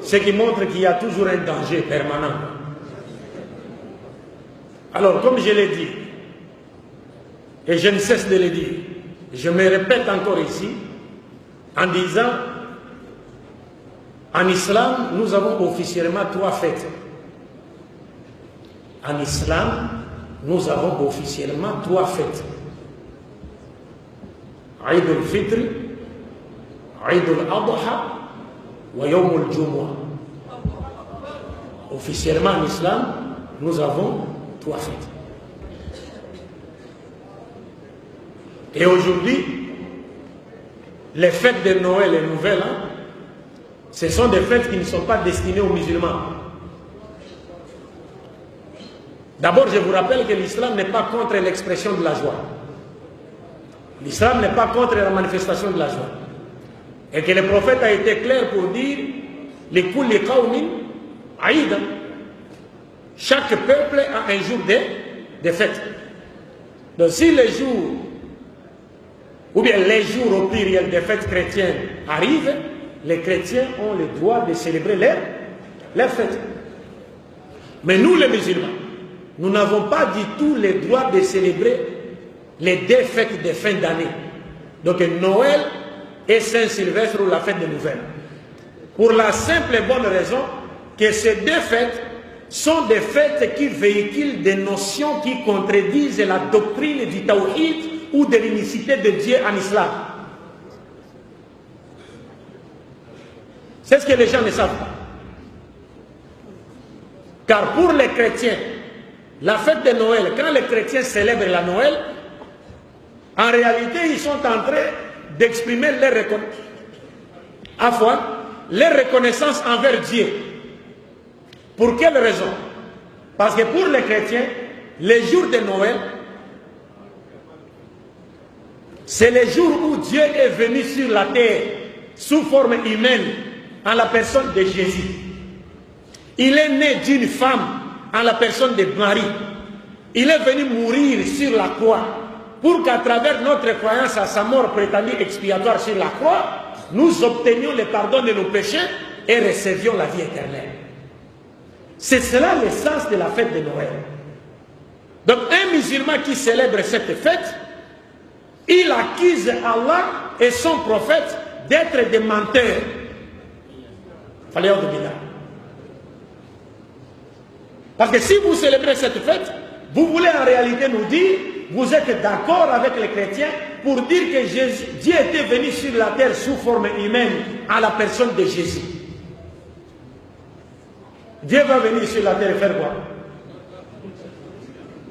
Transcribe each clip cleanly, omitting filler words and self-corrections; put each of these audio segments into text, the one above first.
Ce qui montre qu'il y a toujours un danger permanent. Alors, comme je l'ai dit, et je ne cesse de le dire, je me répète encore ici, en disant, en islam, nous avons officiellement 3 fêtes. En islam, nous avons officiellement 3 fêtes. Eid al-Fitr, Eid al-Adha, wa Yawm al-Jumu'ah. Officiellement en islam, nous avons 3 fêtes. Et aujourd'hui, les fêtes de Noël et Nouvel An, ce sont des fêtes qui ne sont pas destinées aux musulmans. D'abord, je vous rappelle que l'islam n'est pas contre l'expression de la joie. L'islam n'est pas contre la manifestation de la joie. Et que le prophète a été clair pour dire « Les kulli qawmin aïda ». Chaque peuple a un jour de fête. Donc si les jours, ou bien les jours au pluriel des fêtes chrétiennes arrivent, les chrétiens ont le droit de célébrer leurs fêtes. Mais nous les musulmans, nous n'avons pas du tout le droit de célébrer les 2 fêtes de fin d'année. Donc Noël et Saint-Sylvestre ou la fête de Nouvelles. Pour la simple et bonne raison que ces 2 fêtes sont des fêtes qui véhiculent des notions qui contredisent la doctrine du Tawhid ou de l'unicité de Dieu en islam. C'est ce que les gens ne savent pas. Car pour les chrétiens, la fête de Noël, quand les chrétiens célèbrent la Noël, en réalité, ils sont en train d'exprimer leur reconnaissance envers Dieu. Pour quelle raison? Parce que pour les chrétiens, les jours de Noël, c'est le jour où Dieu est venu sur la terre sous forme humaine en la personne de Jésus. Il est né d'une femme en la personne de Marie. Il est venu mourir sur la croix pour qu'à travers notre croyance à sa mort prétendue expiatoire sur la croix, nous obtenions le pardon de nos péchés et recevions la vie éternelle. C'est cela le sens de la fête de Noël. Donc un musulman qui célèbre cette fête, il accuse Allah et son prophète d'être des menteurs. Fallait autre bilan. Parce que si vous célébrez cette fête, vous voulez en réalité nous dire, vous êtes d'accord avec les chrétiens pour dire que Dieu était venu sur la terre sous forme humaine à la personne de Jésus. Dieu va venir sur la terre et faire quoi?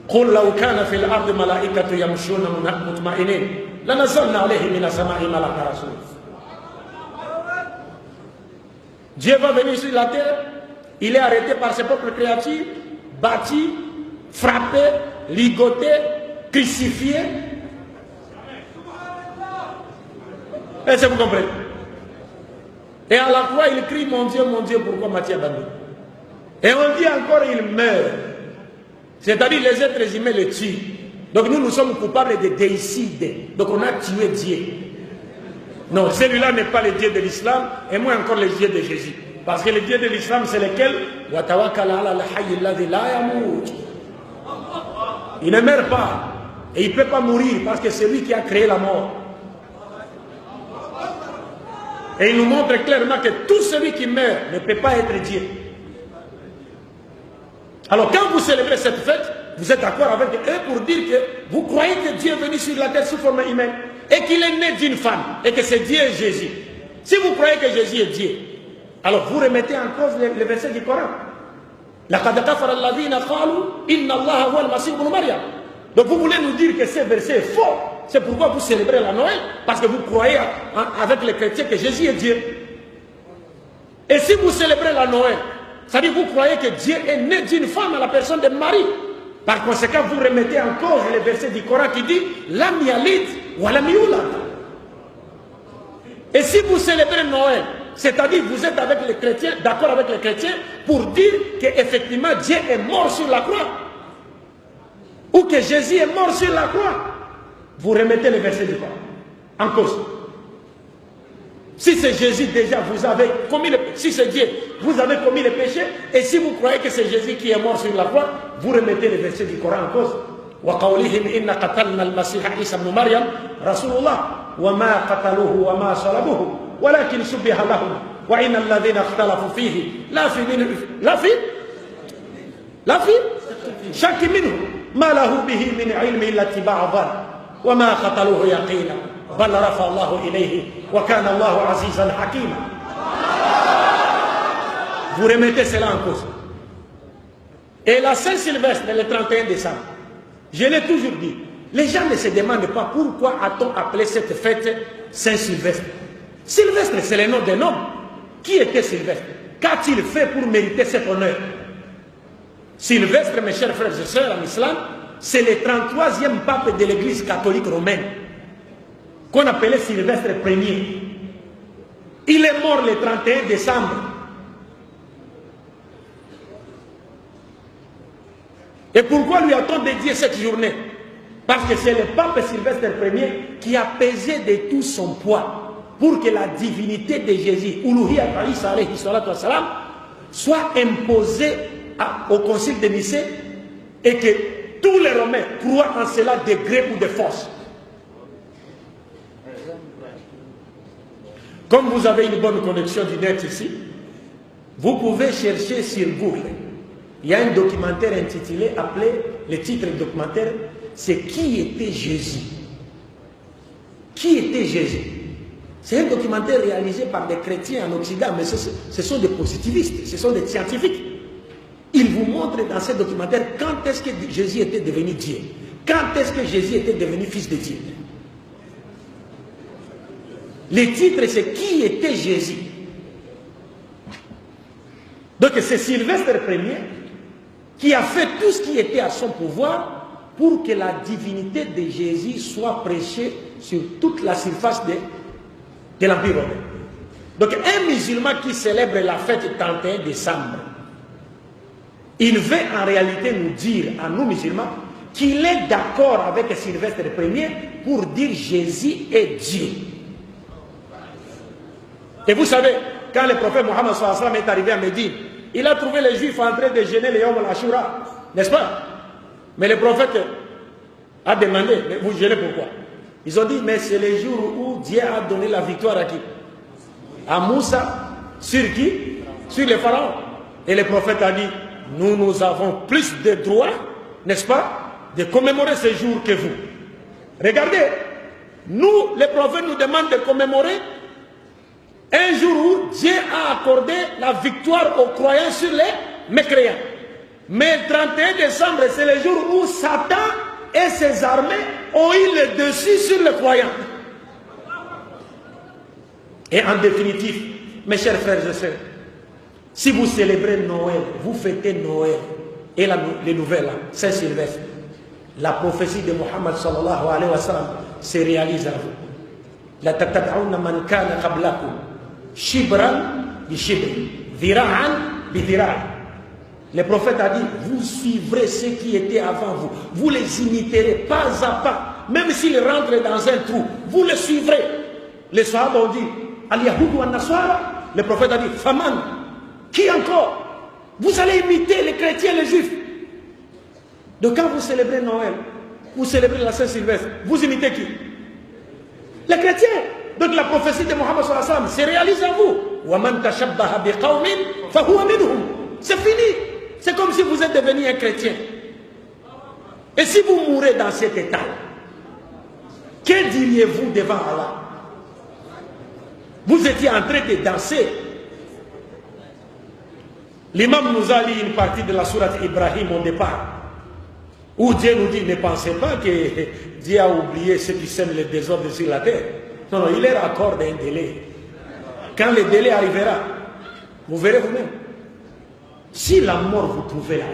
قل لو كان في الأرض ملائكة يمشون مطمئنين لنزلنا عليهم من السماء ملكا رسولا. Dieu va venir sur la terre, il est arrêté par ses propres créatures, battu, frappé, ligoté, crucifié. Est-ce que vous comprenez? Et à la fois il crie mon Dieu, pourquoi m'as-tu abandonné? Et on dit encore il meurt. C'est-à-dire les êtres humains le tuent. Donc nous sommes coupables de déicide. Donc on a tué Dieu. Non, celui-là n'est pas le Dieu de l'islam, et moins encore le Dieu de Jésus. Parce que le Dieu de l'islam, c'est lequel? Il ne meurt pas. Et il ne peut pas mourir parce que c'est lui qui a créé la mort. Et il nous montre clairement que tout celui qui meurt ne peut pas être Dieu. Alors quand vous célébrez cette fête, vous êtes d'accord avec eux pour dire que vous croyez que Dieu est venu sur la terre sous forme humaine et qu'il est né d'une femme et que c'est Dieu et Jésus. Si vous croyez que Jésus est Dieu, alors vous remettez en cause les versets du Coran. Donc vous voulez nous dire que ce verset est faux. C'est pourquoi vous célébrez la Noël, parce que vous croyez avec les chrétiens que Jésus est Dieu. Et si vous célébrez la Noël, c'est-à-dire vous croyez que Dieu est né d'une femme à la personne de Marie. Par conséquent, vous remettez en cause les versets du Coran qui dit Lam yalid wa lam yulad. Et si vous célébrez Noël, c'est-à-dire vous êtes avec les chrétiens, d'accord avec les chrétiens, pour dire qu'effectivement Dieu est mort sur la croix, ou que Jésus est mort sur la croix, vous remettez les versets du Coran en cause. Si c'est Jésus déjà, vous avez commis le péché. Si c'est Dieu, vous avez commis le péché. Et si vous croyez que c'est Jésus qui est mort sur la croix, vous remettez les versets du Coran en cause. وَقَوْلِهِمْ إِنَّ قَتَلْنَا الْمَسِيحَ عِيسَى بْنُ مَرْيَمَ رَسُولُ اللَّهِ وَمَا قَتَلُوهُ وَمَا صَلَبُوهُ وَلَكِنْ شُبِّهَ لَهُمْ وَإِنَّ الَّذِينَ اخْتَلَفُوا فِيهِ لا في شك منه ما له به من علم إلا اتباع الظن وما قتلوه يقينا بل رفع الله إليه وكان الله عزيزا حكيما. Vous remettez cela en cause. Et la Saint-Sylvestre, le 31 décembre, je l'ai toujours dit, les gens ne se demandent pas pourquoi a-t-on appelé cette fête Saint-Sylvestre. Sylvestre, c'est le nom d'un homme. Qui était Sylvestre? Qu'a-t-il fait pour mériter cet honneur? Sylvestre, mes chers frères et sœurs en islam, c'est le 33e pape de l'église catholique romaine, qu'on appelait Sylvestre Ier. Il est mort le 31 décembre. Et pourquoi lui a-t-on dédié cette journée? Parce que c'est le pape Sylvestre Ier qui a pesé de tout son poids pour que la divinité de Jésus, Uluhiyat Isa alayhi salatu wassalam, soit imposée au concile de Nicée et que tous les Romains croient en cela de gré ou de force. Comme vous avez une bonne connexion du net ici, vous pouvez chercher sur Google. Il y a un documentaire intitulé, appelé, le titre du documentaire, c'est Qui était Jésus? Qui était Jésus? C'est un documentaire réalisé par des chrétiens en Occident, mais ce sont des positivistes, ce sont des scientifiques. Ils vous montrent dans ce documentaire quand est-ce que Jésus était devenu Dieu. Quand est-ce que Jésus était devenu fils de Dieu. Le titre, c'est Qui était Jésus? Donc c'est Sylvestre Ier qui a fait tout ce qui était à son pouvoir pour que la divinité de Jésus soit prêchée sur toute la surface de l'Empire romain. Donc un musulman qui célèbre la fête 31 décembre, il veut en réalité nous dire, à nous musulmans, qu'il est d'accord avec Sylvestre Ier pour dire Jésus est Dieu. Et vous savez, quand le prophète Mohammed sallallahu alayhi wa sallam est arrivé à Médine, il a trouvé les Juifs en train de jeûner le Yom al-Ashura, n'est-ce pas? Mais le prophète a demandé, mais vous jeûnez pourquoi? Ils ont dit, mais c'est le jour où Dieu a donné la victoire à qui? À Moussa. Sur qui? Sur les pharaons. Et le prophète a dit, nous avons plus de droits, n'est-ce pas, de commémorer ce jour que vous. Regardez, nous, les prophètes nous demandent de commémorer un jour où Dieu a accordé la victoire aux croyants sur les mécréants. Mais le 31 décembre, c'est le jour où Satan et ses armées ont eu le dessus sur les croyants. Et en définitive, mes chers frères et sœurs, si vous célébrez Noël, vous fêtez Noël et les nouvelles, Saint-Sylvestre, la prophétie de Mohammed sallallahu alayhi wa sallam se réalise à vous. La tatad'ouna man kana qablakum shibran bi shibri, dhira'an bi dhira'i. Le prophète a dit, vous suivrez ceux qui étaient avant vous. Vous les imiterez pas à pas. Même s'ils rentrent dans un trou, vous les suivrez. Les Sahaba ont dit, Al-Yahoud wa Nasara. Le prophète a dit, Faman. Qui encore? Vous allez imiter les chrétiens, les juifs. Donc quand vous célébrez Noël, vous célébrez la Saint-Sylvestre, vous imitez qui? Les chrétiens. Donc la prophétie de Mohammed sallallahu alayhi wa sallam se réalise à vous. وَمَنْ تَشَبَّهَ بِقَوْمٍ فَهُوَ مِنْهُمْ. C'est fini. C'est comme si vous êtes devenu un chrétien. Et si vous mourrez dans cet état, que diriez-vous devant Allah? Vous étiez en train de danser. L'imam nous a lu une partie de la sourate Ibrahim au départ, où Dieu nous dit, ne pensez pas que Dieu a oublié ceux qui sèment le désordre sur la terre. Non, non, il leur accorde un délai. Quand le délai arrivera, vous verrez vous-même. Si la mort vous trouvez là,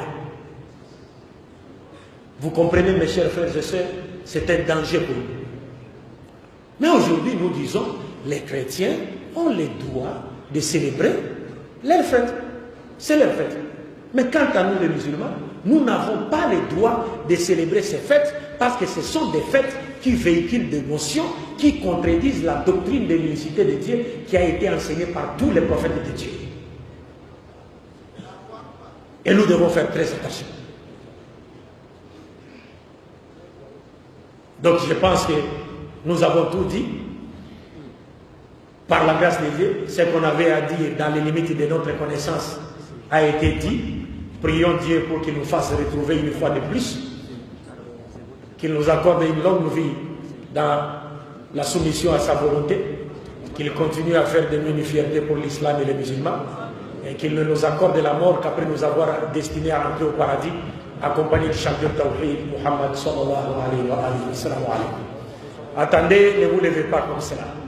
vous comprenez, mes chers frères et sœurs, c'est un danger pour nous. Mais aujourd'hui, nous disons, les chrétiens ont le droit de célébrer leur fête. C'est leur fête. Mais quant à nous, les musulmans, nous n'avons pas le droit de célébrer ces fêtes parce que ce sont des fêtes qui véhiculent des notions qui contredisent la doctrine de l'unicité de Dieu qui a été enseignée par tous les prophètes de Dieu. Et nous devons faire très attention. Donc je pense que nous avons tout dit. Par la grâce de Dieu, ce qu'on avait à dire dans les limites de notre connaissance a été dit. Prions Dieu pour qu'il nous fasse retrouver une fois de plus, qu'il nous accorde une longue vie dans la soumission à sa volonté, qu'il continue à faire de nous une fierté pour l'islam et les musulmans, et qu'il ne nous accorde la mort qu'après nous avoir destinés à entrer au paradis, accompagné du champion Tawhid, Muhammad sallallahu alayhi wa sallam. Attendez, ne vous levez pas comme cela.